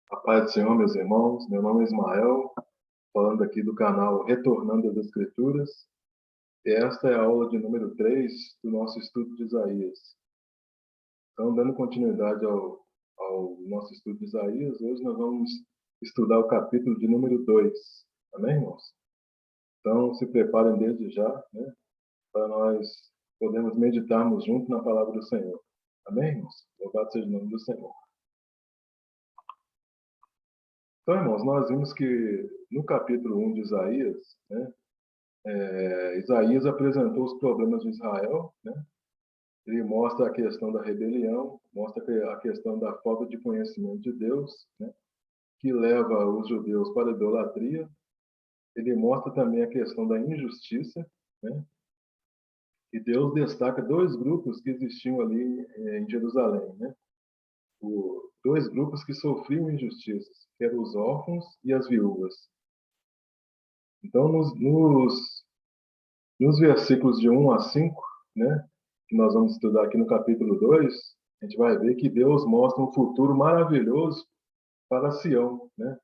A paz do Senhor, meus irmãos. Meu nome é Ismael, falando aqui do canal Retornando às Escrituras. E esta é a aula de número 3 do nosso estudo de Isaías. Então, dando continuidade ao nosso estudo de Isaías, hoje nós vamos estudar o capítulo de número 2. Amém, irmãos? Então, se preparem desde já, né, para nós podermos meditarmos juntos na palavra do Senhor. Amém, irmãos? Louvado seja o nome do Senhor. Então, irmãos, nós vimos que no capítulo 1 de Isaías, né, Isaías apresentou os problemas de Israel, né? Ele mostra a questão da rebelião, mostra a questão da falta de conhecimento de Deus, né? Que leva os judeus para a idolatria. Ele mostra também a questão da injustiça, né? E Deus destaca dois grupos que existiam ali em Jerusalém, né? Dois grupos que sofriam injustiças, que eram os órfãos e as viúvas. Então, nos versículos de 1 a 5, né, que nós vamos estudar aqui no capítulo 2, a gente vai ver que Deus mostra um futuro maravilhoso para Sião, né?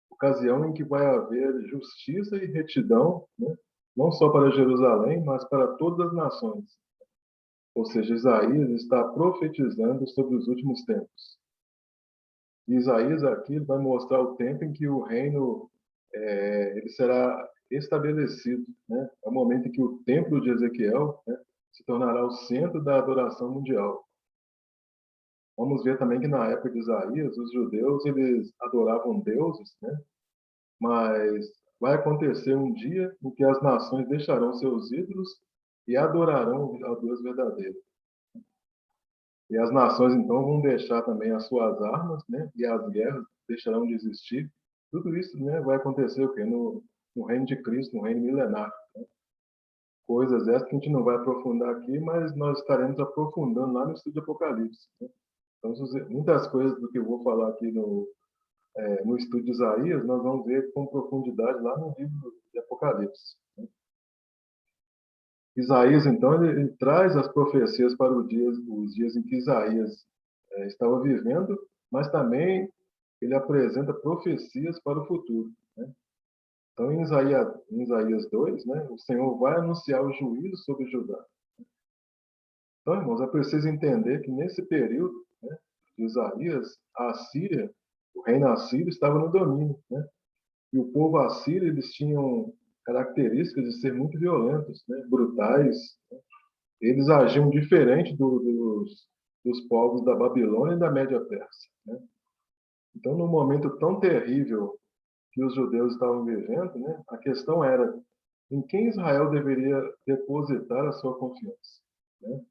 Ocasião em que vai haver justiça e retidão, né? Não só para Jerusalém, mas para todas as nações. Ou seja, Isaías está profetizando sobre os últimos tempos. E Isaías aqui vai mostrar o tempo em que o reino ele será estabelecido, né? É o momento em que o templo de Ezequiel, né, se tornará o centro da adoração mundial. Vamos ver também que na época de Isaías, os judeus eles adoravam deuses, né? Mas vai acontecer um dia em que as nações deixarão seus ídolos e adorarão ao Deus verdadeiro. E as nações então vão deixar também as suas armas, né? E as guerras deixarão de existir. Tudo isso, né, vai acontecer o quê? No reino de Cristo, no reino milenar. Né? Coisas essas que a gente não vai aprofundar aqui, mas nós estaremos aprofundando lá no estudo de Apocalipse. Né? Então, muitas coisas do que eu vou falar aqui no estudo de Isaías, nós vamos ver com profundidade lá no livro de Apocalipse. Né? Isaías, então, ele traz as profecias para os dias em que Isaías estava vivendo, mas também ele apresenta profecias para o futuro. Né? Então, em Isaías 2, né, o Senhor vai anunciar o juízo sobre Judá. Então, irmãos, é preciso entender que nesse período, né, de Isaías, a Assíria, o reino assírio estava no domínio. Né? E o povo assírio, eles tinham características de ser muito violentos, né, brutais. Né? Eles agiam diferente dos povos da Babilônia e da Média Pérsia. Né? Então, num momento tão terrível que os judeus estavam vivendo, né, a questão era em quem Israel deveria depositar a sua confiança. Né?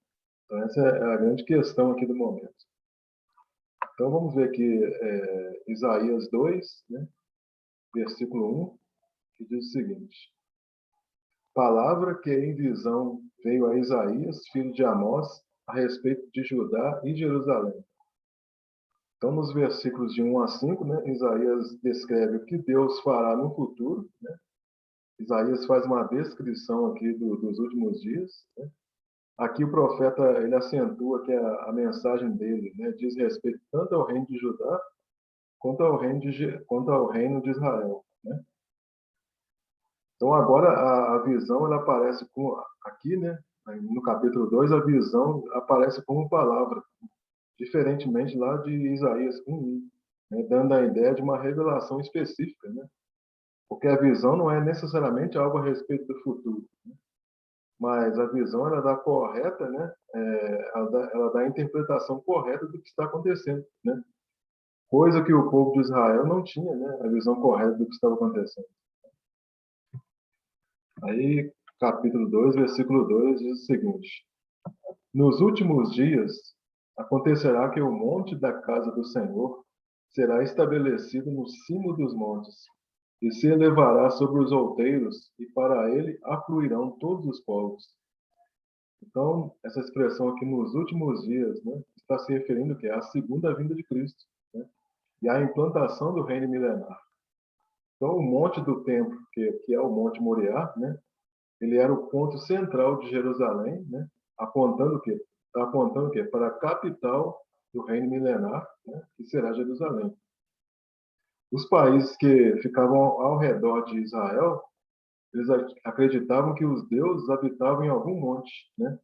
Então, essa é a grande questão aqui do momento. Então, vamos ver aqui Isaías 2, né, versículo 1, que diz o seguinte: palavra que em visão veio a Isaías, filho de Amós, a respeito de Judá e Jerusalém. Então, nos versículos de 1 a 5, né, Isaías descreve o que Deus fará no futuro. Né? Isaías faz uma descrição aqui dos últimos dias. Né? Aqui o profeta ele acentua que a mensagem dele, né, diz respeito tanto ao reino de Judá quanto ao reino de Israel. Né? Então agora a visão ela aparece aqui, né, no capítulo 2, a visão aparece como palavra, diferentemente lá de Isaías 1, né, dando a ideia de uma revelação específica, né? Porque a visão não é necessariamente algo a respeito do futuro, né? Mas a visão ela dá correta, né? Ela dá a interpretação correta do que está acontecendo, né? Coisa que o povo de Israel não tinha, né? A visão correta do que estava acontecendo. Aí, capítulo 2, versículo 2 diz o seguinte: nos últimos dias acontecerá que o monte da casa do Senhor será estabelecido no cimo dos montes e se elevará sobre os outeiros, e para ele afluirão todos os povos. Então, essa expressão aqui nos últimos dias, né, está se referindo que é a segunda vinda de Cristo, né, e a implantação do reino milenar. Então, o monte do templo, que é o Monte Moriá, né, ele era o ponto central de Jerusalém, né, apontando o quê? Está apontando o quê? Para a capital do reino milenar, né, que será Jerusalém. Os países que ficavam ao redor de Israel, eles acreditavam que os deuses habitavam em algum monte, né?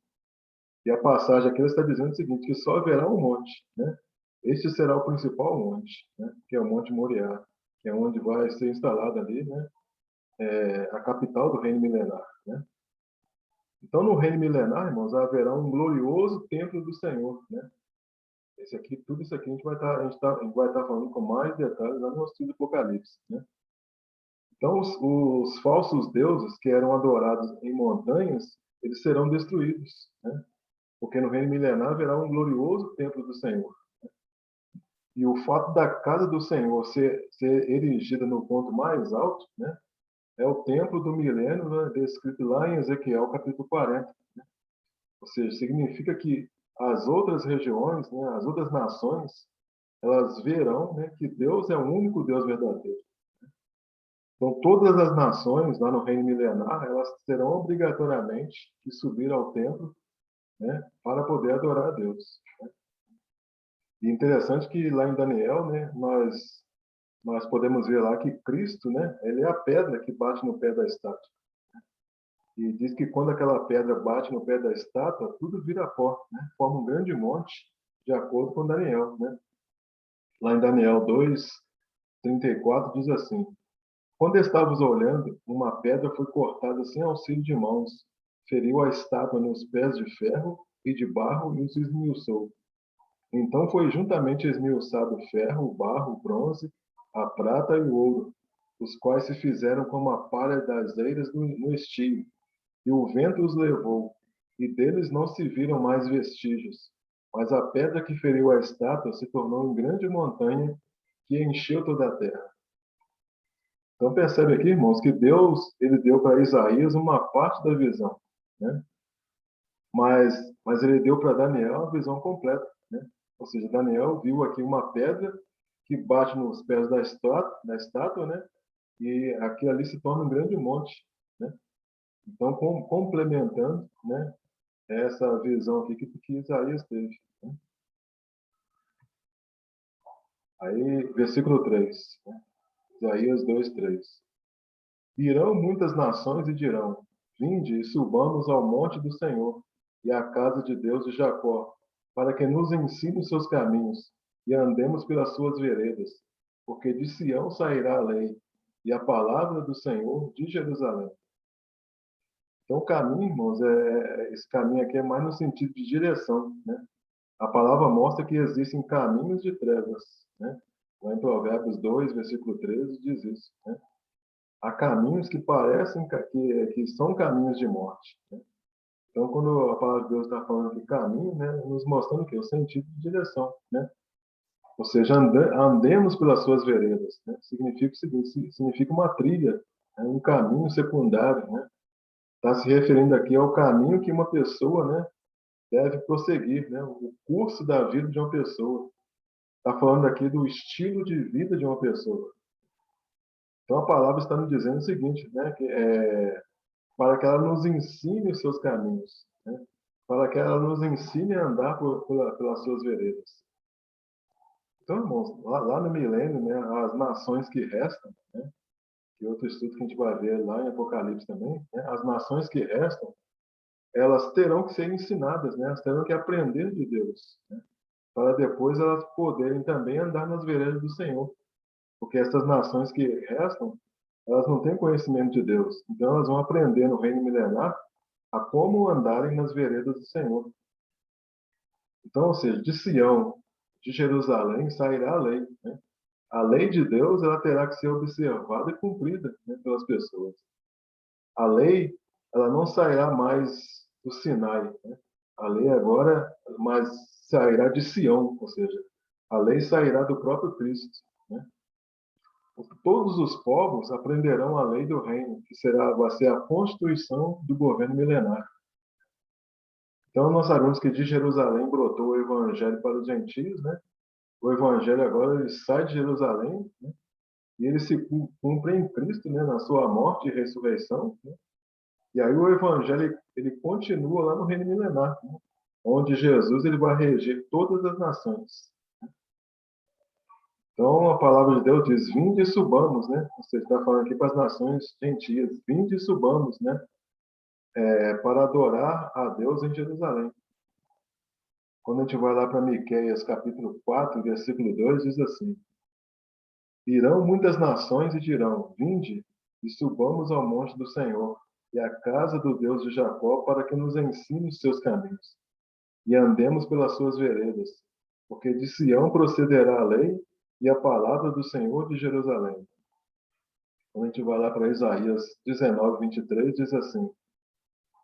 E a passagem aqui está dizendo o seguinte, que só haverá um monte, né? Este será o principal monte, né? Que é o Monte Moriá, que é onde vai ser instalada ali, né? A capital do reino milenar, né? Então, no reino milenar, irmãos, haverá um glorioso templo do Senhor, né? Esse aqui, tudo isso aqui a gente vai estar falando com mais detalhes lá no estudo do Apocalipse, né? Então, os falsos deuses que eram adorados em montanhas, eles serão destruídos, né? Porque no reino milenar haverá um glorioso templo do Senhor. E o fato da casa do Senhor ser erigida no ponto mais alto, né? É o templo do milênio, né, descrito lá em Ezequiel, capítulo 40. Né? Ou seja, significa que as outras regiões, né, as outras nações, elas verão, né, que Deus é o único Deus verdadeiro. Então, todas as nações lá no reino milenar, elas terão obrigatoriamente que subir ao templo, né, para poder adorar a Deus. Né? E interessante que lá em Daniel, né, nós podemos ver lá que Cristo, né, ele é a pedra que bate no pé da estátua. E diz que quando aquela pedra bate no pé da estátua, tudo vira pó, né? Forma um grande monte, de acordo com Daniel, né? Lá em Daniel 2:34 diz assim: Quando estávamos olhando, uma pedra foi cortada sem auxílio de mãos, feriu a estátua nos pés de ferro e de barro e os esmiuçou. Então foi juntamente esmiuçado o ferro, o barro, o bronze, a prata e o ouro, os quais se fizeram como a palha das eiras no estio. E o vento os levou, e deles não se viram mais vestígios. Mas a pedra que feriu a estátua se tornou em grande montanha que encheu toda a terra. Então percebe aqui, irmãos, que Deus ele deu para Isaías uma parte da visão, né? Mas, mas ele deu para Daniel a visão completa, né? Ou seja, Daniel viu aqui uma pedra que bate nos pés da estátua, né? E aquilo ali se torna um grande monte, né? Então, complementando, né? Essa visão aqui que Isaías teve. Né? Aí, versículo 3, né? Isaías 2:3. Irão muitas nações e dirão: Vinde e subamos ao monte do Senhor e à casa de Deus de Jacó, para que nos ensine os seus caminhos e andemos pelas suas veredas, porque de Sião sairá a lei e a palavra do Senhor de Jerusalém. Então, o caminho, irmãos, esse caminho aqui é mais no sentido de direção, né? A palavra mostra que existem caminhos de trevas, né? Lá em Provérbios 2, versículo 13, diz isso, né? Há caminhos que parecem que são caminhos de morte, né? Então, quando a palavra de Deus está falando de caminho, né, nos mostrando que é o sentido de direção, né? Ou seja, andemos pelas suas veredas, né? Significa o seguinte, significa uma trilha, né? Um caminho secundário, né? Está se referindo aqui ao caminho que uma pessoa, né, deve prosseguir, né? O curso da vida de uma pessoa. Está falando aqui do estilo de vida de uma pessoa. Então a palavra está nos dizendo o seguinte, né? Para que ela nos ensine os seus caminhos, né? Para que ela nos ensine a andar pelas suas veredas. Então, irmãos, lá no milênio, né, as nações que restam, né, que outro estudo que a gente vai ver lá em Apocalipse também, né, as nações que restam, elas terão que ser ensinadas, né, elas terão que aprender de Deus, né, para depois elas poderem também andar nas veredas do Senhor. Porque essas nações que restam, elas não têm conhecimento de Deus. Então elas vão aprender no reino milenar a como andarem nas veredas do Senhor. Então, ou seja, de Sião, de Jerusalém, sairá a lei. Né? A lei de Deus ela terá que ser observada e cumprida, né, pelas pessoas. A lei ela não sairá mais do Sinai. Né? A lei agora mas sairá de Sião, ou seja, a lei sairá do próprio Cristo. Né? Todos os povos aprenderão a lei do reino, que vai ser a constituição do governo milenar. Então, nós sabemos que de Jerusalém brotou o evangelho para os gentios, né? O evangelho agora ele sai de Jerusalém, né? E ele se cumpre em Cristo, né? Na sua morte e ressurreição. Né? E aí o evangelho ele continua lá no reino milenar, né? Onde Jesus ele vai reger todas as nações. Então, a palavra de Deus diz: vinde e subamos, né? Você está falando aqui para as nações gentias: vinde e subamos, né? Para adorar a Deus em Jerusalém. Quando a gente vai lá para Miqueias, capítulo 4, versículo 2, diz assim: irão muitas nações e dirão: vinde e subamos ao monte do Senhor e à casa do Deus de Jacó, para que nos ensine os seus caminhos e andemos pelas suas veredas. Porque de Sião procederá a lei e a palavra do Senhor de Jerusalém. Quando a gente vai lá para Isaías 19, 23, diz assim: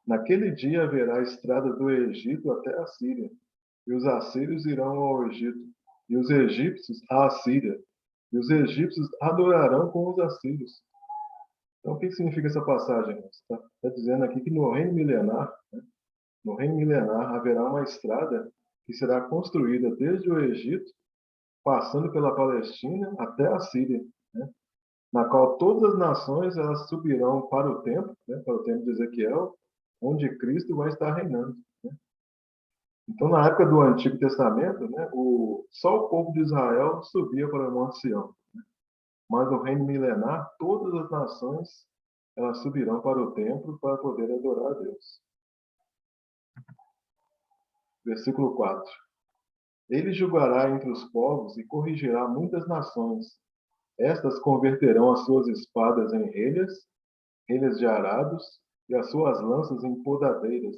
naquele dia haverá estrada do Egito até a Síria, e os assírios irão ao Egito, e os egípcios à Assíria, e os egípcios adorarão com os assírios. Então, o que significa essa passagem? Está dizendo aqui que no reino milenar, né, no reino milenar haverá uma estrada que será construída desde o Egito, passando pela Palestina até a Síria, né, na qual todas as nações elas subirão para o templo, né, para o templo de Ezequiel, onde Cristo vai estar reinando. Né? Então, na época do Antigo Testamento, né, só o povo de Israel subia para o Monte Sião. Mas no reino milenar, todas as nações elas subirão para o templo para poder adorar a Deus. Versículo 4. Ele julgará entre os povos e corrigirá muitas nações. Estas converterão as suas espadas em relhas de arados, e as suas lanças em podadeiras.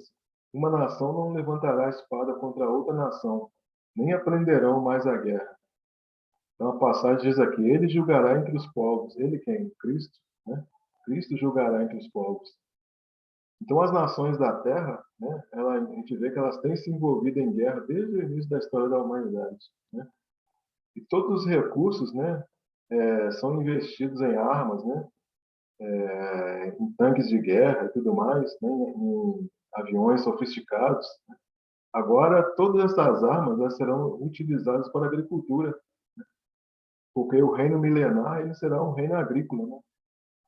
Uma nação não levantará espada contra outra nação, nem aprenderão mais a guerra. Então a passagem diz aqui: ele julgará entre os povos. Ele quem? Cristo, né? Cristo julgará entre os povos. Então as nações da Terra, né, a gente vê que elas têm se envolvido em guerra desde o início da história da humanidade, né? E todos os recursos, né, são investidos em armas, né, em tanques de guerra e tudo mais, né, em aviões sofisticados. Agora, todas essas armas elas serão utilizadas para a agricultura, porque o reino milenar ele será um reino agrícola, né?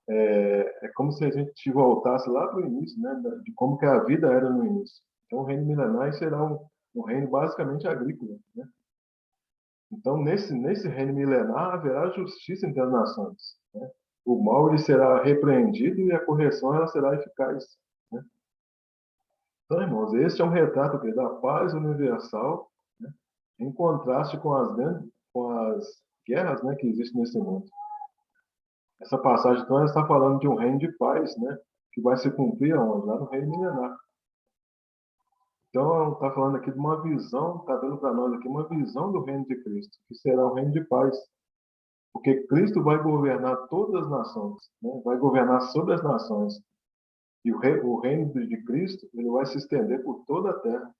É como se a gente voltasse lá para o início, né, de como que a vida era no início. Então, o reino milenar será um reino basicamente agrícola, né? Então, nesse reino milenar haverá justiça entre as nações, né? O mal ele será repreendido e a correção ela será eficaz, né? Então, irmãos, este é um retrato da paz universal, né, em contraste com as guerras, né, que existem nesse mundo. Essa passagem, então, ela está falando de um reino de paz, né, que vai se cumprir aonde? Lá no reino milenar. Então, está falando aqui de uma visão, está dando para nós aqui uma visão do reino de Cristo, que será um reino de paz. Porque Cristo vai governar todas as nações, né, vai governar sobre as nações. E o reino de Cristo ele vai se estender por toda a terra.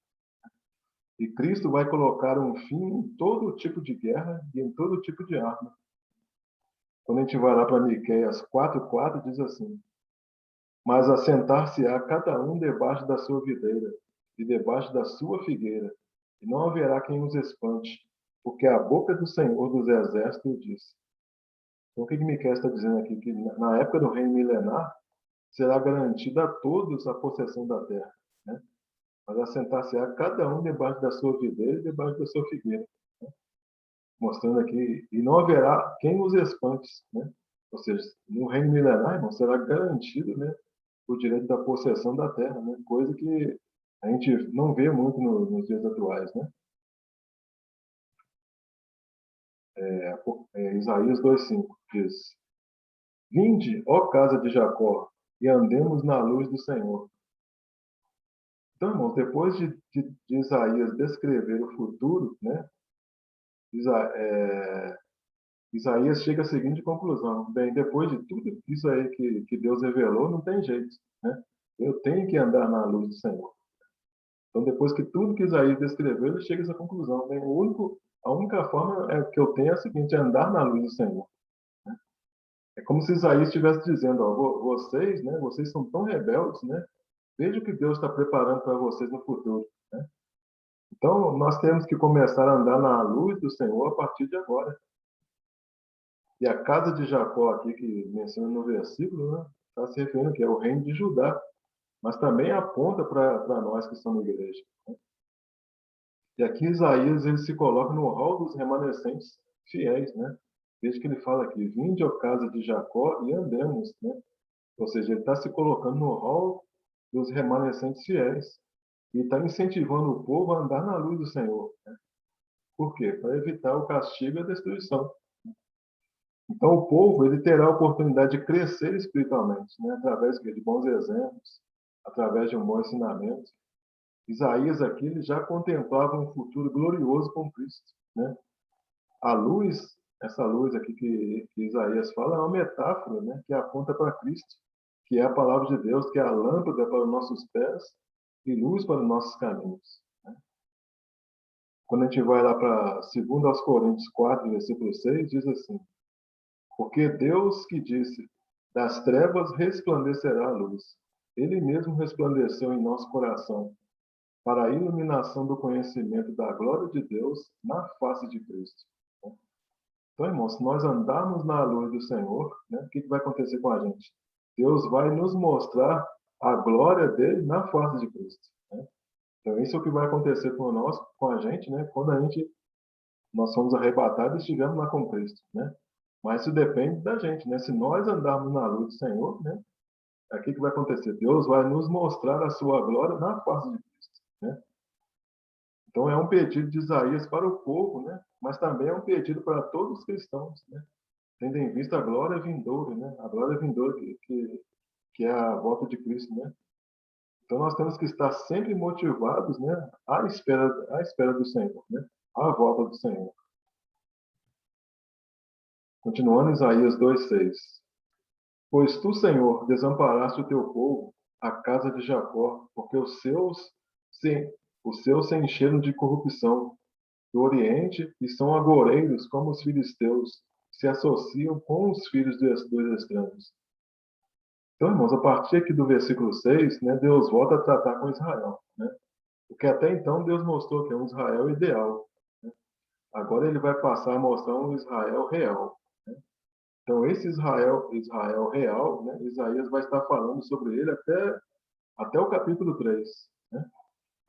E Cristo vai colocar um fim em todo tipo de guerra e em todo tipo de arma. Quando a gente vai lá para Miqueias 4:4 diz assim: mas assentar-se-á cada um debaixo da sua videira e debaixo da sua figueira, e não haverá quem os espante, porque a boca do Senhor dos Exércitos disse. Então, o que Miqueias está dizendo aqui? Que na época do reino milenar, será garantida a todos a possessão da terra, né? Mas assentar-se-á cada um debaixo da sua videira e debaixo da sua figueira, né? Mostrando aqui, e não haverá quem os espante, né? Ou seja, no reino milenar, irmão, será garantido, né, o direito da possessão da terra, né? Coisa que a gente não vê muito nos dias atuais, né? Isaías 2:5 diz: vinde, ó casa de Jacó, e andemos na luz do Senhor. Então, irmãos, depois de Isaías descrever o futuro, né, Isaías chega à seguinte conclusão: bem, depois de tudo isso aí que Deus revelou, não tem jeito, né? Eu tenho que andar na luz do Senhor. Então, depois que tudo que Isaías descreveu, ele chega a essa conclusão: bem, a única forma que eu tenho é a seguinte: é andar na luz do Senhor. É como se Isaías estivesse dizendo: ó, vocês, né, vocês são tão rebeldes, né? Veja o que Deus está preparando para vocês no futuro, né? Então, nós temos que começar a andar na luz do Senhor a partir de agora. E a casa de Jacó aqui, que menciona no versículo, né, está se referindo que é o reino de Judá, mas também aponta para nós que somos igreja, né? E aqui Isaías ele se coloca no rol dos remanescentes, fiéis, né? Desde que ele fala aqui, vinde, ó casa de Jacó, e andemos, né? Ou seja, ele está se colocando no rol dos remanescentes fiéis e está incentivando o povo a andar na luz do Senhor. Né? Por quê? Para evitar o castigo e a destruição. Então, o povo ele terá a oportunidade de crescer espiritualmente, né? Através de bons exemplos, através de um bom ensinamento. Isaías aqui ele já contemplava um futuro glorioso com Cristo. Né? A luz, essa luz aqui que Isaías fala, é uma metáfora, né? Que aponta para Cristo, que é a palavra de Deus, que é a lâmpada para os nossos pés e luz para os nossos caminhos. Né? Quando a gente vai lá para 2 Coríntios 4, versículo 6, diz assim: porque Deus que disse, das trevas resplandecerá a luz. Ele mesmo resplandeceu em nosso coração, para a iluminação do conhecimento da glória de Deus na face de Cristo. Então, irmãos, se nós andarmos na luz do Senhor, né, o que vai acontecer com a gente? Deus vai nos mostrar a glória dele na face de Cristo. Né? Então, isso é o que vai acontecer com nós, com a gente, né, quando nós somos arrebatados e estivermos lá com Cristo. Né? Mas isso depende da gente. Né? Se nós andarmos na luz do Senhor, né, o que vai acontecer? Deus vai nos mostrar a sua glória na face de Cristo. Né? Então, é um pedido de Isaías para o povo, né? Mas também é um pedido para todos os cristãos, né? Tendo em vista a glória vindoura, né? A glória vindoura que é a volta de Cristo, né? Então, nós temos que estar sempre motivados, né? À espera do Senhor, né? À volta do Senhor. Continuando, Isaías 2:6. Pois tu, Senhor, desamparaste o teu povo, a casa de Jacó, porque se, os seus se encheram de corrupção do Oriente e são agoreiros como os filisteus, se associam com os filhos dos estranhos. Então, irmãos, a partir aqui do versículo 6, né, Deus volta a tratar com Israel. Né? Porque até então Deus mostrou que é um Israel ideal. Né? Agora ele vai passar a mostrar um Israel real. Né? Então, esse Israel real, né, Isaías vai estar falando sobre ele até o capítulo 3. Né?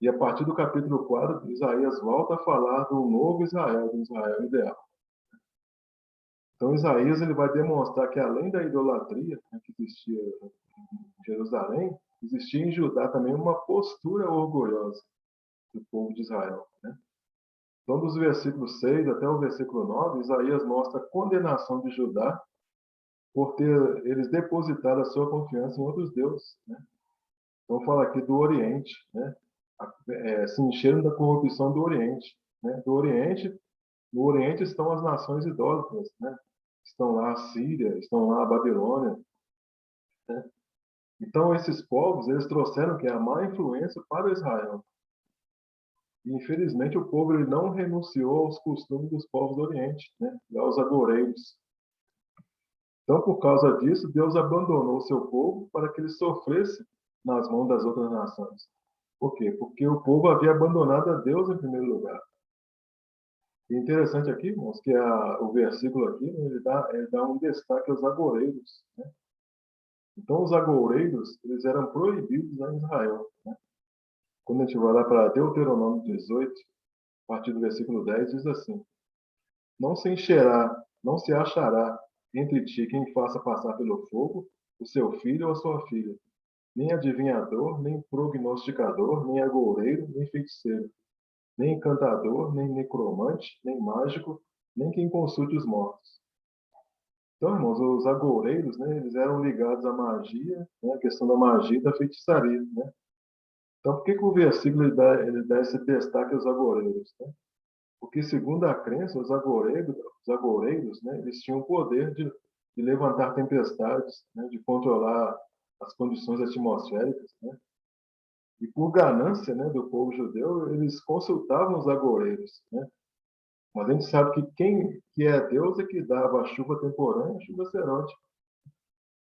E a partir do capítulo 4, Isaías volta a falar do novo Israel, do Israel ideal. Então, Isaías ele vai demonstrar que, além da idolatria, né, que existia em Jerusalém, existia em Judá também uma postura orgulhosa do povo de Israel. Né? Então, dos versículos 6 até o versículo 9, Isaías mostra a condenação de Judá por ter eles depositado a sua confiança em outros deuses. Né? Então, fala aqui do Oriente, né? Se encheram da corrupção do Oriente. Né? No Oriente estão as nações idólatras, né? Estão lá a Síria, estão lá a Babilônia. Né? Então, esses povos, eles trouxeram que a má influência para Israel. E, infelizmente, o povo ele não renunciou aos costumes dos povos do Oriente, né? Aos agoreiros. Então, por causa disso, Deus abandonou o seu povo para que ele sofresse nas mãos das outras nações. Por quê? Porque o povo havia abandonado a Deus em primeiro lugar. E interessante aqui, irmãos, que o versículo aqui, né, ele dá um destaque aos agoreiros. Né? Então, os agoureiros, eles eram proibidos lá em Israel. Né? Quando a gente vai lá para Deuteronômio 18, a partir do versículo 10, diz assim: não se achará entre ti quem faça passar pelo fogo o seu filho ou a sua filha, nem adivinhador, nem prognosticador, nem agoureiro, nem feiticeiro, nem encantador, nem necromante, nem mágico, nem quem consulte os mortos. Então, irmãos, os agoureiros, né, eles eram ligados à magia, né, a questão da magia e da feitiçaria. Né? Então, por que o versículo ele dá esse destaque aos agoureiros? Né? Porque, segundo a crença, os agoureiros, né, eles tinham o poder de levantar tempestades, né, de controlar as condições atmosféricas. Né? E por ganância, né, do povo judeu, eles consultavam os agoureiros. Né? Mas a gente sabe que quem que é Deus é que dava a chuva temporânea e a chuva serótica.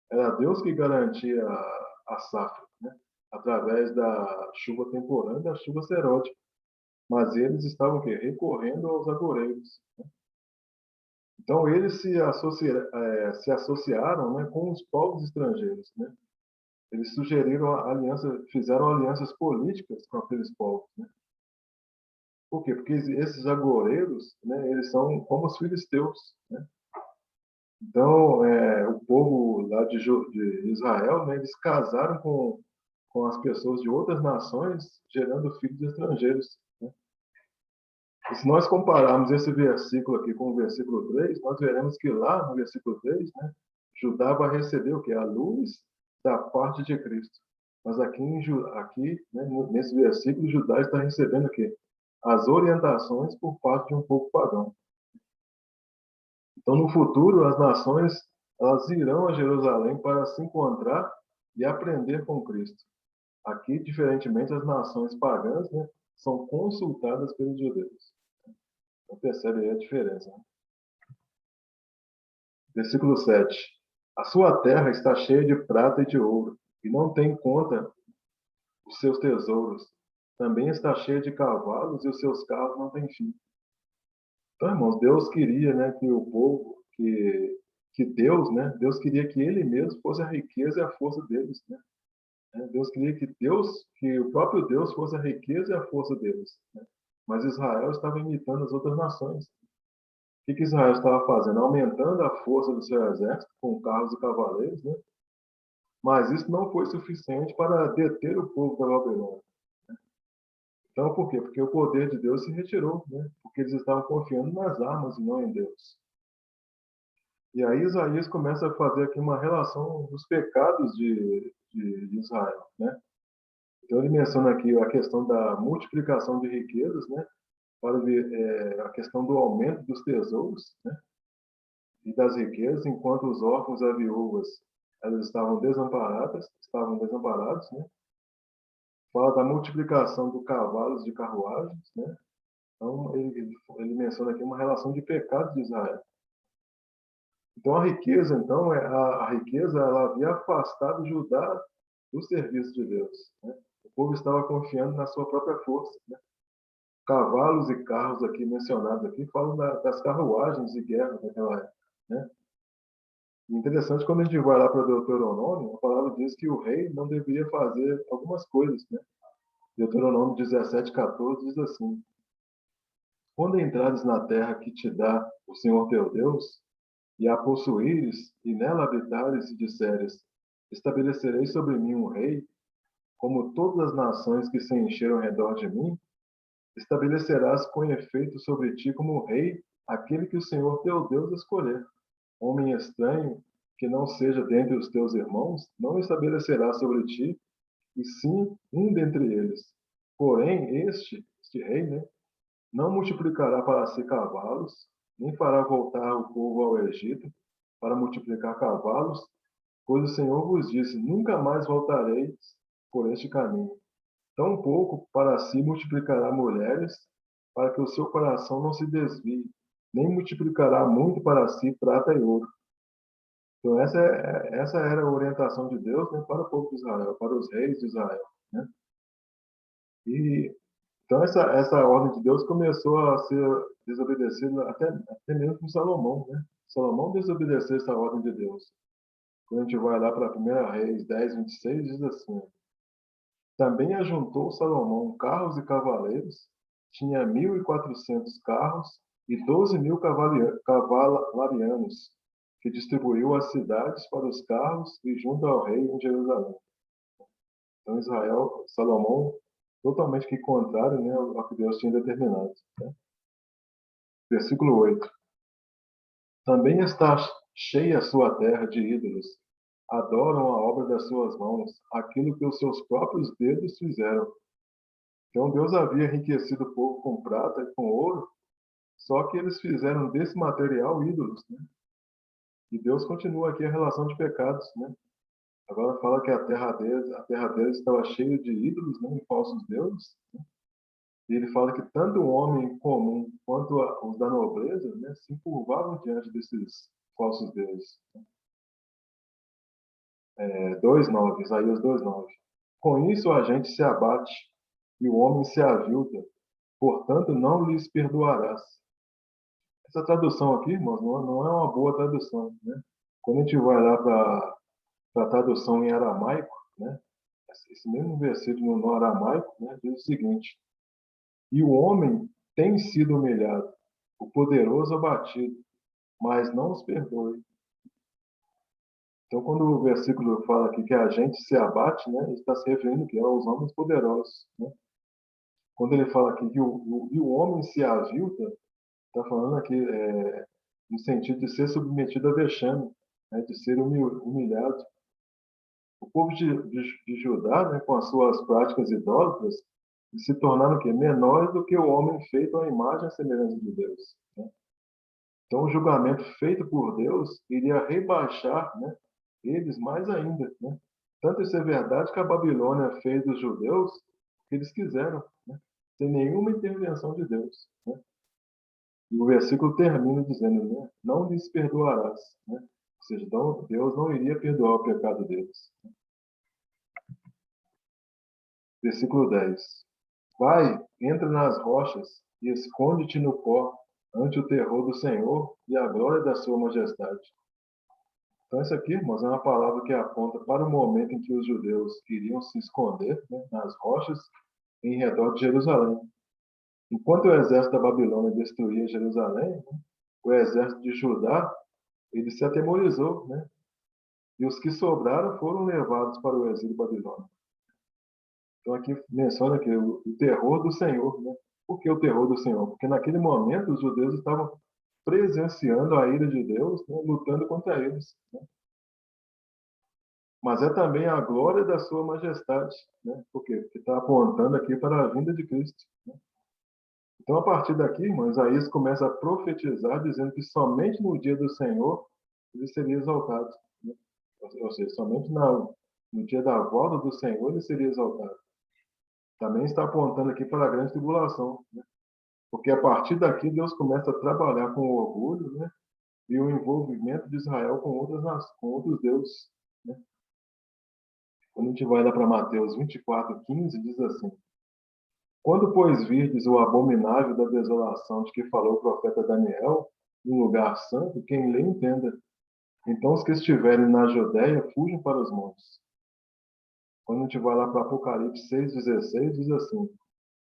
Era Deus que garantia a safra, né? Através da chuva temporânea e da chuva serótica. Mas eles estavam o quê? Recorrendo aos agoureiros. Né? Então, eles se associaram, né, com os povos estrangeiros. Né? Eles fizeram alianças políticas com aqueles povos. Né? Por quê? Porque esses agoreiros, né, eles são como os filisteus, né? Então, o povo lá de Israel, né, eles casaram com as pessoas de outras nações, gerando filhos estrangeiros, né? E se nós compararmos esse versículo aqui com o versículo 3, nós veremos que lá no versículo 3, né, Judá vai receber o quê? A luz da parte de Cristo. Mas aqui, né, nesse versículo, Judá está recebendo o quê? As orientações por parte de um povo pagão. Então, no futuro, as nações elas irão a Jerusalém para se encontrar e aprender com Cristo. Aqui, diferentemente, as nações pagãs, né, são consultadas pelos judeus. Então, percebe aí a diferença, né? Versículo 7. A sua terra está cheia de prata e de ouro, e não tem conta os seus tesouros. Também está cheia de cavalos, e os seus carros não têm fim. Então, irmãos, Deus queria, né, que o povo, que Deus, né, Deus queria que Ele mesmo fosse a riqueza e a força deles, né? Deus queria que o próprio Deus fosse a riqueza e a força deles, né? Mas Israel estava imitando as outras nações. O que Israel estava fazendo? Aumentando a força do seu exército com carros e cavaleiros, né? Mas isso não foi suficiente para deter o povo da Babilônia. Então, por quê? Porque o poder de Deus se retirou, né? Porque eles estavam confiando nas armas e não em Deus. E aí Isaías começa a fazer aqui uma relação dos pecados de Israel, né? Então ele menciona aqui a questão da multiplicação de riquezas, né? Para ver a questão do aumento dos tesouros, né? E das riquezas, enquanto os órfãos e as viúvas elas estavam desamparados, né? Fala da multiplicação do cavalos de carruagens, né? Então ele menciona aqui uma relação de pecados de Israel. Então a riqueza, então a riqueza, ela havia afastado Judá do serviço de Deus, né? O povo estava confiando na sua própria força, né? Cavalos e carros aqui mencionados aqui falam das carruagens de guerra daquela época, né? E interessante, quando a gente vai lá para Deuteronômio, a palavra diz que o rei não deveria fazer algumas coisas, né? Deuteronômio 17:14 diz assim: quando entrares na terra que te dá o Senhor teu Deus, e a possuíres, e nela habitares, e disseres: estabelecerei sobre mim um rei, como todas as nações que se encheram ao redor de mim, estabelecerás com efeito sobre ti como rei aquele que o Senhor teu Deus escolher. Homem estranho, que não seja dentre os teus irmãos, não estabelecerá sobre ti, e sim um dentre eles. Porém, este rei, né, não multiplicará para si cavalos, nem fará voltar o povo ao Egito para multiplicar cavalos, pois o Senhor vos disse: nunca mais voltareis por este caminho. Tampouco para si multiplicará mulheres, para que o seu coração não se desvie, nem multiplicará muito para si prata e ouro. Então, essa era a orientação de Deus, né, para o povo de Israel, para os reis de Israel, né? E então essa ordem de Deus começou a ser desobedecida até mesmo por Salomão, né? Salomão desobedeceu essa ordem de Deus. Quando a gente vai lá para 1 Reis 10:26, diz assim: também ajuntou Salomão carros e cavaleiros, tinha 1.400 carros e 12.000 cavalarianos, que distribuiu as cidades para os carros e junto ao rei em Jerusalém. Então Israel, Salomão, totalmente que contrário, né, ao que Deus tinha determinado, né? Versículo 8. Também está cheia a sua terra de ídolos. Adoram a obra das suas mãos, aquilo que os seus próprios dedos fizeram. Então Deus havia enriquecido o povo com prata e com ouro, só que eles fizeram desse material ídolos, né? E Deus continua aqui a relação de pecados, né? Agora fala que a terra deles estava cheia de ídolos, né, e falsos deuses, né? E ele fala que tanto o homem comum quanto os da nobreza, né, se curvavam diante desses falsos deuses. 2:9, Isaías 2:9. Com isso a gente se abate e o homem se avilta, portanto não lhes perdoarás. Essa tradução aqui, irmãos, não é uma boa tradução, né? Quando a gente vai lá para a tradução em aramaico, né? Esse mesmo versículo no aramaico, né, diz o seguinte: e o homem tem sido humilhado, o poderoso abatido, mas não os perdoe. Então, quando o versículo fala aqui que a gente se abate, né, ele está se referindo que aos homens poderosos, né? Quando ele fala aqui que o homem se avilta, está falando aqui no sentido de ser submetido a vexame, né, de ser humilhado. O povo de Judá, né, com as suas práticas idólatras, se tornaram o quê? Menores do que o homem feito à imagem e semelhança de Deus, né? Então, o julgamento feito por Deus iria rebaixar, né, eles mais ainda, né? Tanto isso é verdade que a Babilônia fez dos judeus o que eles quiseram, né, sem nenhuma intervenção de Deus, né? E o versículo termina dizendo, né, não lhes perdoarás, né? Ou seja, então, Deus não iria perdoar o pecado deles. Versículo 10. Vai, entra nas rochas e esconde-te no pó ante o terror do Senhor e a glória da sua majestade. Então, isso aqui, irmãos, é uma palavra que aponta para o momento em que os judeus iriam se esconder, né, nas rochas em redor de Jerusalém. Enquanto o exército da Babilônia destruía Jerusalém, né, o exército de Judá ele se atemorizou, né? E os que sobraram foram levados para o exílio babilônico. Então aqui menciona que o terror do Senhor, né? Por que o terror do Senhor? Porque naquele momento os judeus estavam presenciando a ira de Deus, né, lutando contra eles, né? Mas é também a glória da sua majestade, né? Por quê? Porque está apontando aqui para a vinda de Cristo, né? Então, a partir daqui, irmão, Isaías começa a profetizar, dizendo que somente no dia do Senhor ele seria exaltado, né? Ou seja, somente no dia da volta do Senhor ele seria exaltado. Também está apontando aqui para a grande tribulação, né? Porque a partir daqui Deus começa a trabalhar com o orgulho, né? E o envolvimento de Israel com outros deuses, né? Quando a gente vai lá para Mateus 24:15, diz assim: quando, pois, virdes o abominável da desolação de que falou o profeta Daniel, no lugar santo, quem lê entenda. Então os que estiverem na Judéia fujam para os montes. Quando a gente vai lá para Apocalipse 6:16, diz assim: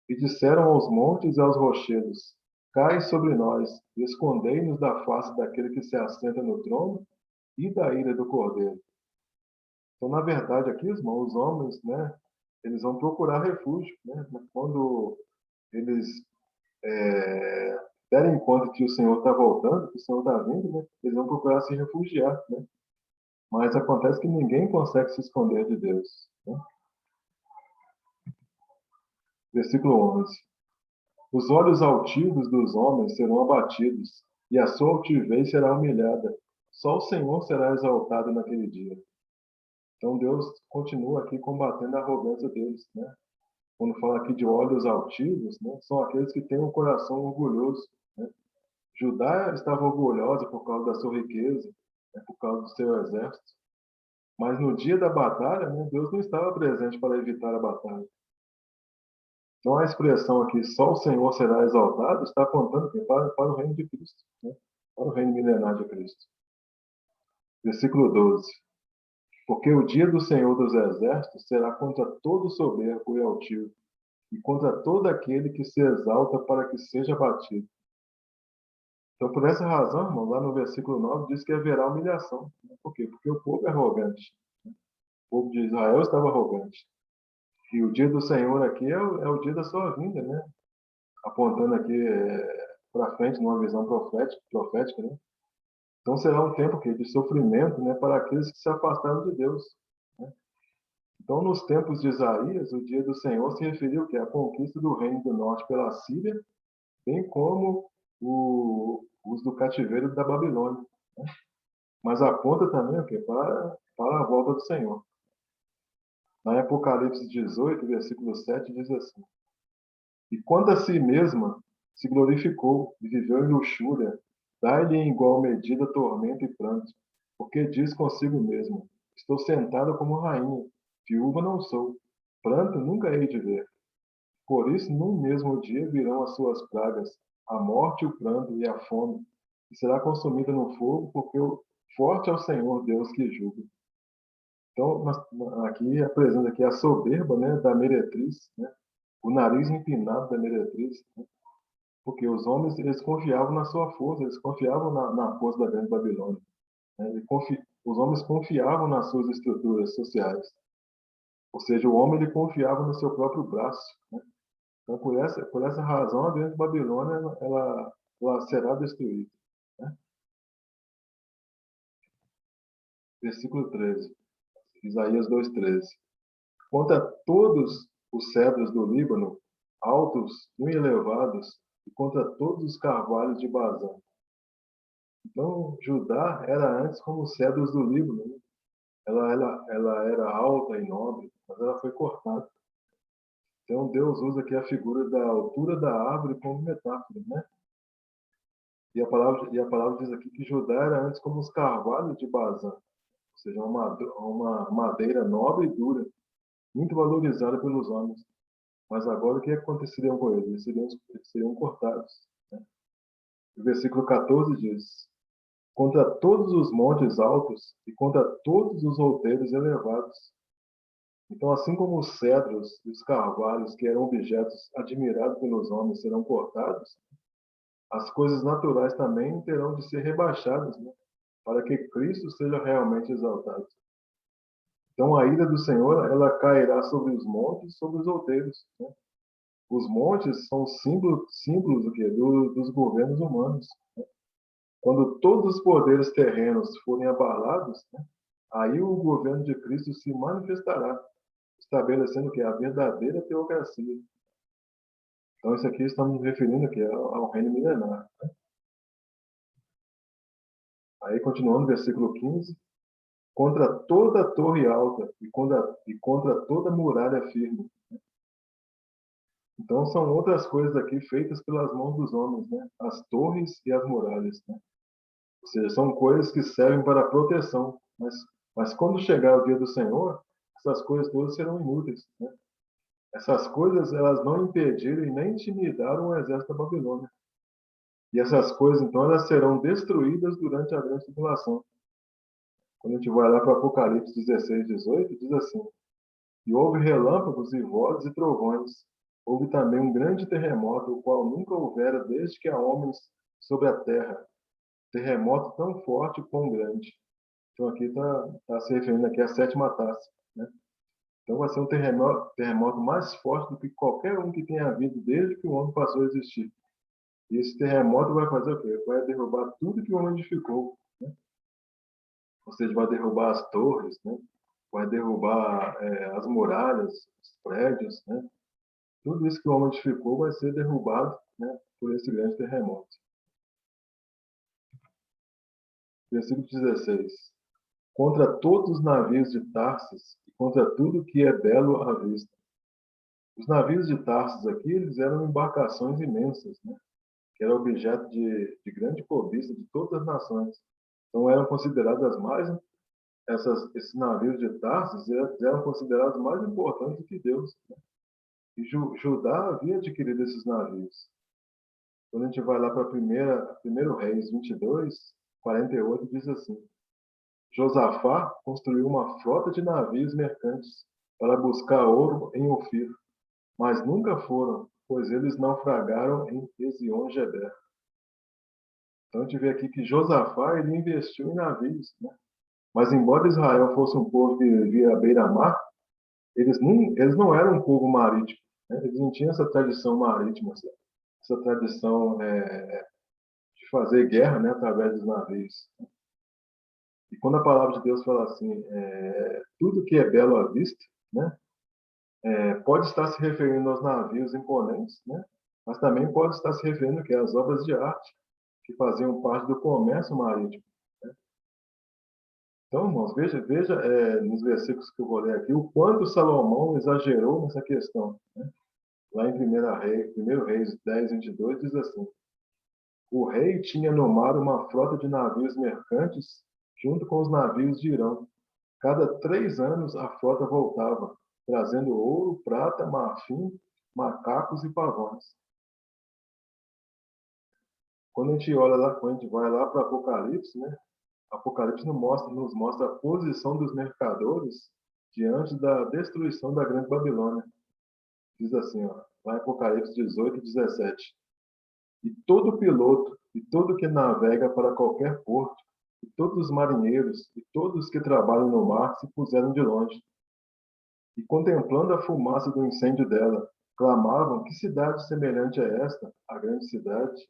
e disseram aos montes e aos rochedos: cai sobre nós, e escondei-nos da face daquele que se assenta no trono e da ira do Cordeiro. Então, na verdade, aqui, irmãos, os homens, né, eles vão procurar refúgio, né? Quando eles derem conta que o Senhor está voltando, que o Senhor está vindo, né, eles vão procurar se refugiar, né? Mas acontece que ninguém consegue se esconder de Deus, né? Versículo 11. Os olhos altivos dos homens serão abatidos, e a sua altivez será humilhada. Só o Senhor será exaltado naquele dia. Então Deus continua aqui combatendo a arrogância deles, né? Quando fala aqui de olhos altivos, né, são aqueles que têm um coração orgulhoso, né? Judá estava orgulhosa por causa da sua riqueza, né, por causa do seu exército. Mas no dia da batalha, né, Deus não estava presente para evitar a batalha. Então, a expressão aqui, só o Senhor será exaltado, está apontando para o reino de Cristo, né? Para o reino milenar de Cristo. Versículo 12. Porque o dia do Senhor dos Exércitos será contra todo soberbo e altivo, e contra todo aquele que se exalta para que seja abatido. Então, por essa razão, irmão, lá no versículo 9 diz que haverá humilhação. Por quê? Porque o povo é arrogante. O povo de Israel estava arrogante. E o dia do Senhor aqui é o dia da sua vinda, né? Apontando aqui para frente, numa visão profética, né? Então será um tempo de sofrimento, né, para aqueles que se afastaram de Deus, né? Então, nos tempos de Isaías, o dia do Senhor se referiu à conquista do reino do norte pela Síria, bem como os do cativeiro da Babilônia, né? Mas aponta também para a volta do Senhor. Na Apocalipse 18, versículo 7, diz assim: e quanto a si mesma se glorificou e viveu em luxúria, dai-lhe em igual medida tormento e pranto, porque diz consigo mesma: estou sentada como rainha, viúva não sou, pranto nunca hei de ver. Por isso, num mesmo dia virão as suas pragas, a morte, o pranto e a fome, e será consumida no fogo, porque forte é o Senhor Deus que julga. Então, aqui apresenta aqui a soberba, né, da meretriz, né, o nariz empinado da meretriz, né? Porque os homens, eles confiavam na sua força, eles confiavam na força da grande Babilônia, né? Os homens confiavam nas suas estruturas sociais. Ou seja, o homem ele confiava no seu próprio braço, né? Então, por essa razão, a grande Babilônia ela será destruída, né? Versículo 13, Isaías 2:13. Quanto a todos os cedros do Líbano, altos e elevados, e contra todos os carvalhos de Bazã. Então, Judá era antes como os cedros do Líbano, né? Ela era alta e nobre, mas ela foi cortada. Então, Deus usa aqui a figura da altura da árvore como metáfora, né? E a palavra diz aqui que Judá era antes como os carvalhos de Bazã, ou seja, uma madeira nobre e dura, muito valorizada pelos homens. Mas agora o que aconteceria com eles? Eles seriam cortados, né? O versículo 14 diz: contra todos os montes altos e contra todos os outeiros elevados. Então, assim como os cedros e os carvalhos, que eram objetos admirados pelos homens, serão cortados, as coisas naturais também terão de ser rebaixadas, né? Para que Cristo seja realmente exaltado. Então, a ira do Senhor, ela cairá sobre os montes e sobre os outeiros, né? Os montes são símbolos do quê? Dos governos humanos. Quando todos os poderes terrenos forem abalados, né, aí o governo de Cristo se manifestará, estabelecendo que é a verdadeira teocracia. Então, isso aqui estamos nos referindo aqui ao reino milenar. Aí, continuando, versículo 15: contra toda torre alta e contra toda muralha firme. Então, são outras coisas aqui feitas pelas mãos dos homens, né? As torres e as muralhas, né? Ou seja, são coisas que servem para proteção, mas quando chegar o dia do Senhor, essas coisas todas serão inúteis, né? Essas coisas, elas não impediram e nem intimidaram o exército da Babilônia. E essas coisas, então, elas serão destruídas durante a grande tribulação. Quando a gente vai lá para Apocalipse 16:18, diz assim: e houve relâmpagos e vozes e trovões. Houve também um grande terremoto, o qual nunca houvera desde que há homens sobre a terra. Terremoto tão forte quão grande. Então aqui está se referindo aqui à sétima taça, né? Então vai ser um terremoto mais forte do que qualquer um que tenha havido desde que o homem passou a existir. E esse terremoto vai fazer o quê? Vai derrubar tudo que o homem edificou, né? Ou seja, vai derrubar as torres, né? Vai derrubar as muralhas, os prédios, né? Tudo isso que o homem edificou vai ser derrubado, né, por esse grande terremoto. Versículo 16. Contra todos os navios de Tarsis e contra tudo que é belo à vista. Os navios de Tarsis aqui, eles eram embarcações imensas, né? Que era objeto de grande cobiça de todas as nações. Então eram consideradas as mais, esses navios de Tarsis eram considerados mais importantes do que Deus, né? E Judá havia adquirido esses navios. Quando a gente vai lá para 1 Reis 22:48, diz assim: Josafá construiu uma frota de navios mercantes para buscar ouro em Ofir, mas nunca foram, pois eles naufragaram em Ezion-Geber. Então a gente vê aqui que Josafá ele investiu em navios, né? Mas embora Israel fosse um povo que vivia à beira-mar, eles não eram um povo marítimo, né? Eles não tinham essa tradição marítima, essa tradição de fazer guerra, né, através dos navios. E quando a palavra de Deus fala assim, tudo que é belo à vista, né, pode estar se referindo aos navios imponentes, né, mas também pode estar se referindo aqui às obras de arte que faziam parte do comércio marítimo, né? Então, irmãos, veja nos versículos que eu vou ler aqui o quanto Salomão exagerou nessa questão, né? Lá em 1 Reis 10:22 diz assim: o rei tinha no mar uma frota de navios mercantes junto com os navios de Irão. Cada 3 anos a frota voltava, trazendo ouro, prata, marfim, macacos e pavões. Quando a gente olha lá, quando a gente vai lá para Apocalipse, né? Apocalipse nos mostra a posição dos mercadores diante da destruição da Grande Babilônia. Diz assim, ó, lá em Apocalipse 18:17: E todo piloto, e todo que navega para qualquer porto, e todos os marinheiros, e todos que trabalham no mar se puseram de longe. E contemplando a fumaça do incêndio dela, clamavam: que cidade semelhante é esta, a grande cidade?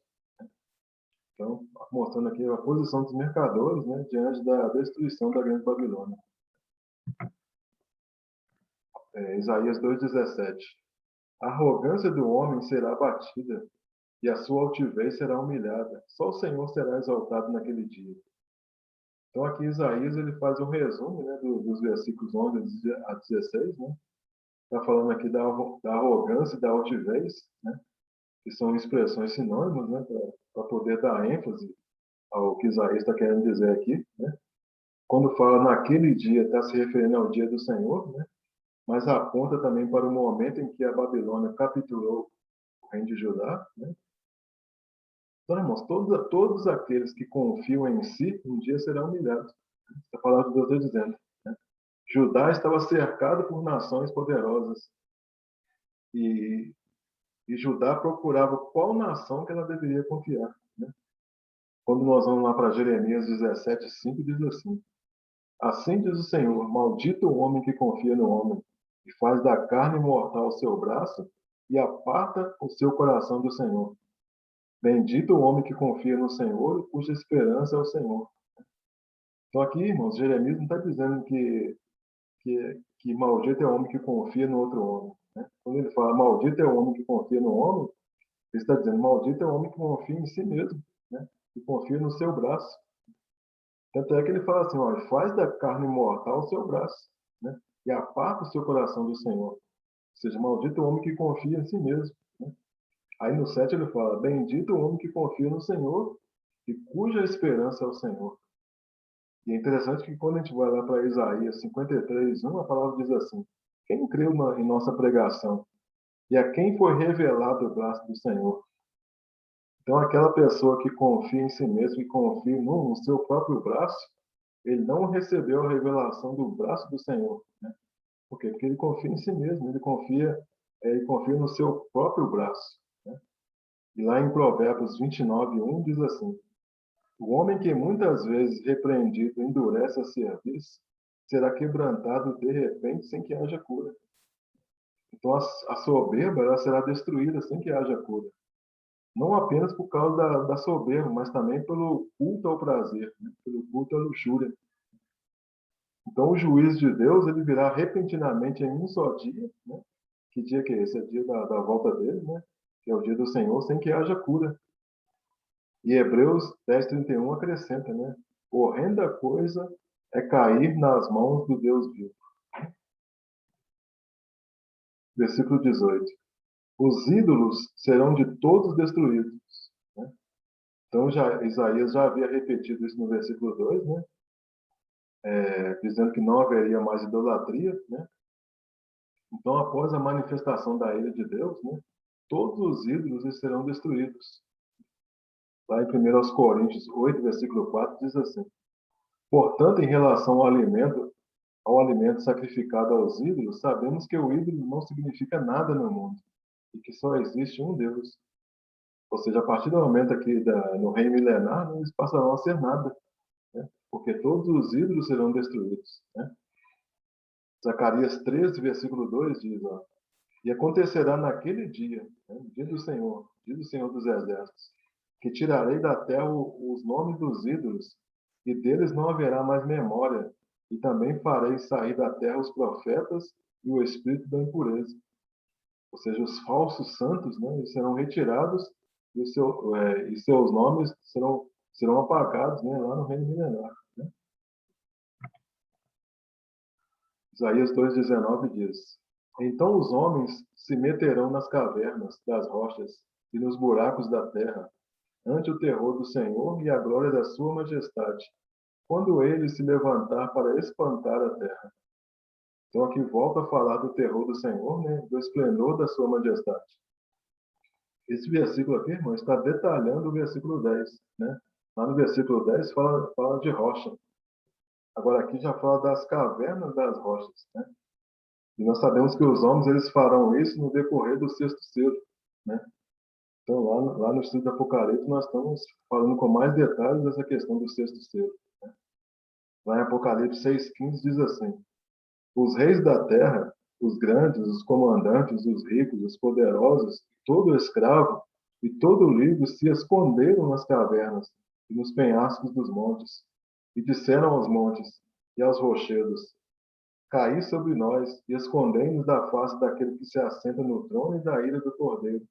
Então, mostrando aqui a posição dos mercadores, né, diante da destruição da grande Babilônia. Isaías 2,17. A arrogância do homem será abatida, e a sua altivez será humilhada. Só o Senhor será exaltado naquele dia. Então, aqui Isaías ele faz um resumo, né, dos versículos 11 a 16, né? Está falando aqui da arrogância e da altivez, né? Que são expressões sinônimas, né, para poder dar ênfase ao que Isaías está querendo dizer aqui, né? Quando fala naquele dia, está se referindo ao dia do Senhor, né? Mas aponta também para o momento em que a Babilônia capturou o reino de Judá, né? Então, irmãos, todos aqueles que confiam em si, um dia serão humilhados. A palavra de Deus está dizendo, né? Judá estava cercado por nações poderosas e, e Judá procurava qual nação que ela deveria confiar, né? Quando nós vamos lá para Jeremias 17:5, diz assim: assim diz o Senhor, maldito o homem que confia no homem, e faz da carne mortal o seu braço, e aparta o seu coração do Senhor. Bendito o homem que confia no Senhor, e cuja esperança é o Senhor. Então aqui, irmãos, Jeremias não está dizendo que maldito é o homem que confia no outro homem, né? Quando ele fala maldito é o homem que confia no homem, ele está dizendo maldito é o homem que confia em si mesmo, né? Que confia no seu braço. Tanto é que ele fala assim, ó, faz da carne mortal o seu braço, né? E aparta o seu coração do Senhor. Ou seja, maldito o homem que confia em si mesmo, né? Aí no 7 ele fala, bendito o homem que confia no Senhor e cuja esperança é o Senhor. E é interessante que quando a gente vai lá para Isaías 53:1, a palavra diz assim, quem creu em nossa pregação e a quem foi revelado o braço do Senhor? Então aquela pessoa que confia em si mesmo e confia no seu próprio braço, ele não recebeu a revelação do braço do Senhor, né? Por quê? Porque ele confia em si mesmo, ele confia no seu próprio braço, né? E lá em Provérbios 29:1 diz assim, o homem que muitas vezes repreendido endurece a cerviz, será quebrantado de repente sem que haja cura. Então a soberba ela será destruída sem que haja cura. Não apenas por causa da soberba, mas também pelo culto ao prazer, né? Pelo culto à luxúria. Então, o juízo de Deus ele virá repentinamente em um só dia, né? Que dia que é esse? É o dia da volta dele, né? Que é o dia do Senhor, sem que haja cura. E Hebreus 10:31 acrescenta, né? Horrenda coisa é cair nas mãos do Deus vivo. Versículo 18. Os ídolos serão de todos destruídos, né? Então, Isaías já havia repetido isso no versículo 2, né? Dizendo que não haveria mais idolatria, né? Então, após a manifestação da ira de Deus, né, todos os ídolos serão destruídos. Lá em 1 Coríntios 8, versículo 4, diz assim: portanto, em relação ao alimento sacrificado aos ídolos, sabemos que o ídolo não significa nada no mundo e que só existe um Deus. Ou seja, a partir do momento aqui no reino milenar, eles passarão a ser nada, né? Porque todos os ídolos serão destruídos, né? Zacarias 13, versículo 2 diz, ó, e acontecerá naquele dia, né, dia do Senhor dos Exércitos, que tirarei da terra os nomes dos ídolos, e deles não haverá mais memória, e também farei sair da terra os profetas e o espírito da impureza. Ou seja, os falsos santos, né, eles serão retirados e seus nomes serão apagados, né, lá no reino milenar, né? Isaías 2,19 diz: então os homens se meterão nas cavernas das rochas e nos buracos da terra, ante o terror do Senhor e a glória da sua majestade, quando ele se levantar para espantar a terra. Então aqui volta a falar do terror do Senhor, né? Do esplendor da sua majestade. Esse versículo aqui, irmão, está detalhando o versículo 10, né? Lá no versículo 10 fala de rocha. Agora aqui já fala das cavernas das rochas, né? E nós sabemos que os homens eles farão isso no decorrer do sexto selo, né? Então, lá no estudo do Apocalipse, nós estamos falando com mais detalhes dessa questão do sexto selo. Lá em Apocalipse 6,15 diz assim: os reis da terra, os grandes, os comandantes, os ricos, os poderosos, todo escravo e todo livre se esconderam nas cavernas e nos penhascos dos montes, e disseram aos montes e aos rochedos: caí sobre nós e escondei-nos da face daquele que se assenta no trono e da ira do Cordeiro.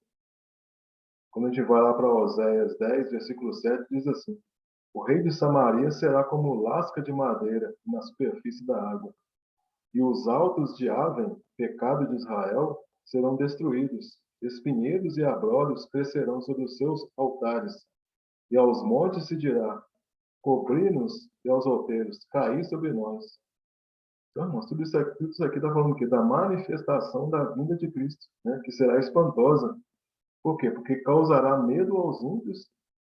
Quando a gente vai lá para Oséias 10, versículo 7, diz assim: o rei de Samaria será como lasca de madeira na superfície da água, e os altos de Aven, pecado de Israel, serão destruídos. Espinheiros e abrolhos crescerão sobre os seus altares, e aos montes se dirá: cobri-nos, e aos outeiros: caí sobre nós. Então, irmãos, tudo isso aqui está falando o quê? Da manifestação da vinda de Cristo, né? Que será espantosa. Por quê? Porque causará medo aos ímpios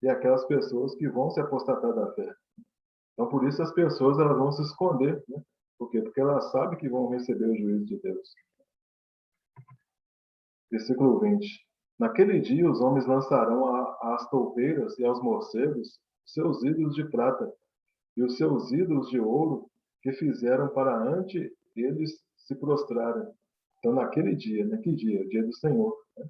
e aquelas pessoas que vão se apostatar da fé. Então, por isso as pessoas elas vão se esconder, né? Por quê? Porque elas sabem que vão receber o juízo de Deus. Versículo 20. Naquele dia os homens lançarão às toupeiras e aos morcegos seus ídolos de prata e os seus ídolos de ouro que fizeram para ante eles se prostrarem. Então, naquele dia, né? Que dia? O dia do Senhor. Né?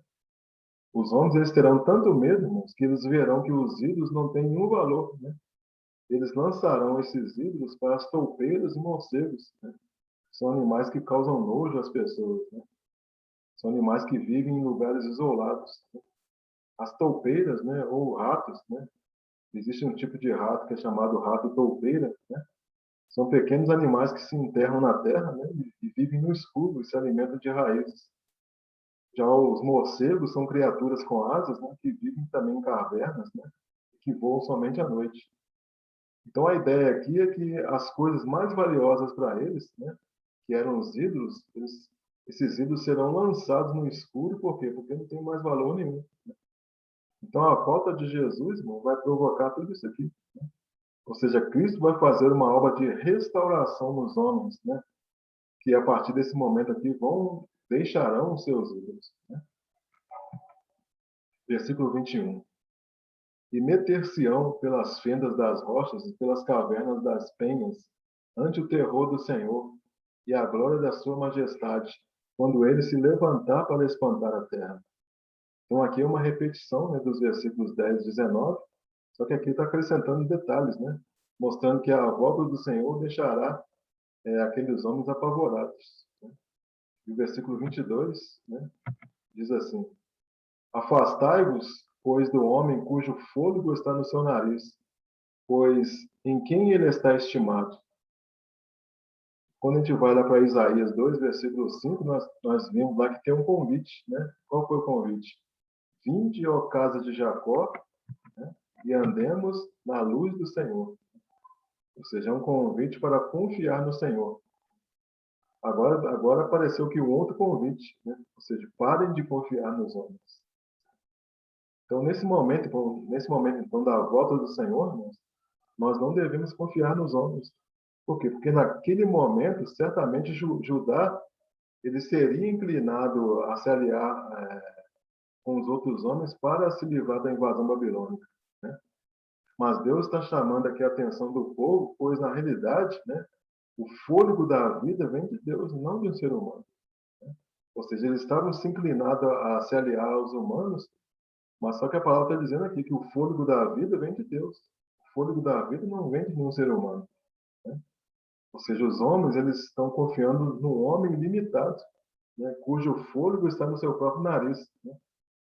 Os homens eles terão tanto medo, irmãos, que eles verão que os ídolos não têm nenhum valor, né? Eles lançarão esses ídolos para as toupeiras e morcegos, né? São animais que causam nojo às pessoas, né? São animais que vivem em lugares isolados, né? As toupeiras, né, ou ratos, né? Existe um tipo de rato que é chamado rato toupeira, né? São pequenos animais que se enterram na terra, né, e vivem no escuro e se alimentam de raízes. Já os morcegos são criaturas com asas, né, que vivem também em cavernas, né, que voam somente à noite. Então a ideia aqui é que as coisas mais valiosas para eles, né, que eram os ídolos, esses ídolos serão lançados no escuro, por quê? Porque não tem mais valor nenhum. Então a volta de Jesus, irmão, vai provocar tudo isso aqui. Ou seja, Cristo vai fazer uma obra de restauração nos homens, né? Que a partir desse momento aqui deixarão os seus ídolos. Né? Versículo 21. E meter-se-ão pelas fendas das rochas e pelas cavernas das penhas, ante o terror do Senhor e a glória da sua majestade, quando ele se levantar para espantar a terra. Então aqui é uma repetição, né, dos versículos 10 e 19, só que aqui está acrescentando detalhes, né? Mostrando que a volta do Senhor deixará aqueles homens apavorados. Né? E o versículo 22, né, diz assim: afastai-vos, pois, do homem cujo fôlego está no seu nariz, pois em quem ele está estimado. Quando a gente vai lá para Isaías 2, versículo 5, nós vimos lá que tem um convite. Né? Qual foi o convite? Vinde, ó casa de Jacó, né, e andemos na luz do Senhor. Ou seja, é um convite para confiar no Senhor. Agora apareceu aqui um outro convite, né? Ou seja, parem de confiar nos homens. Então, nesse momento então, da volta do Senhor, nós não devemos confiar nos homens. Por quê? Porque naquele momento, certamente Judá ele seria inclinado a se aliar com os outros homens para se livrar da invasão babilônica. Né? Mas Deus está chamando aqui a atenção do povo, pois na realidade, né, o fôlego da vida vem de Deus, não de um ser humano. Ou seja, eles estavam se inclinados a se aliar aos humanos, mas só que a palavra está dizendo aqui que o fôlego da vida vem de Deus. O fôlego da vida não vem de nenhum ser humano. Né? Ou seja, os homens eles estão confiando num homem limitado, né, cujo fôlego está no seu próprio nariz, né,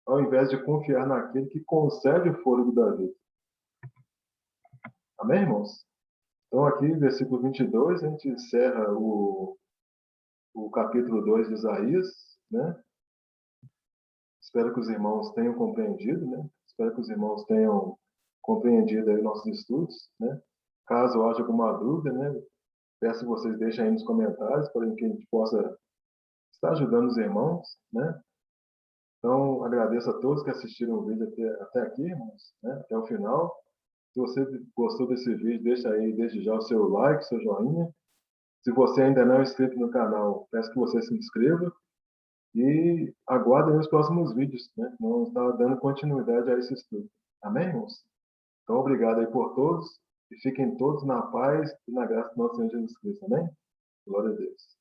ao invés de confiar naquele que concede o fôlego da vida. Amém, irmãos? Então, aqui, versículo 22, a gente encerra o capítulo 2 de Isaías, né? Espero que os irmãos tenham compreendido, né? Espero que os irmãos tenham compreendido aí nossos estudos, né? Caso haja alguma dúvida, né? Peço que vocês deixem aí nos comentários para que a gente possa estar ajudando os irmãos, né? Então, agradeço a todos que assistiram o vídeo até aqui, irmãos, né? Até o final. Se você gostou desse vídeo, deixa aí desde já o seu like, seu joinha. Se você ainda não é inscrito no canal, peço que você se inscreva. E aguardem os próximos vídeos, né? Vamos estar dando continuidade a esse estudo. Amém, irmãos? Então, obrigado aí por todos e fiquem todos na paz e na graça do nosso Senhor Jesus Cristo. Amém? Glória a Deus.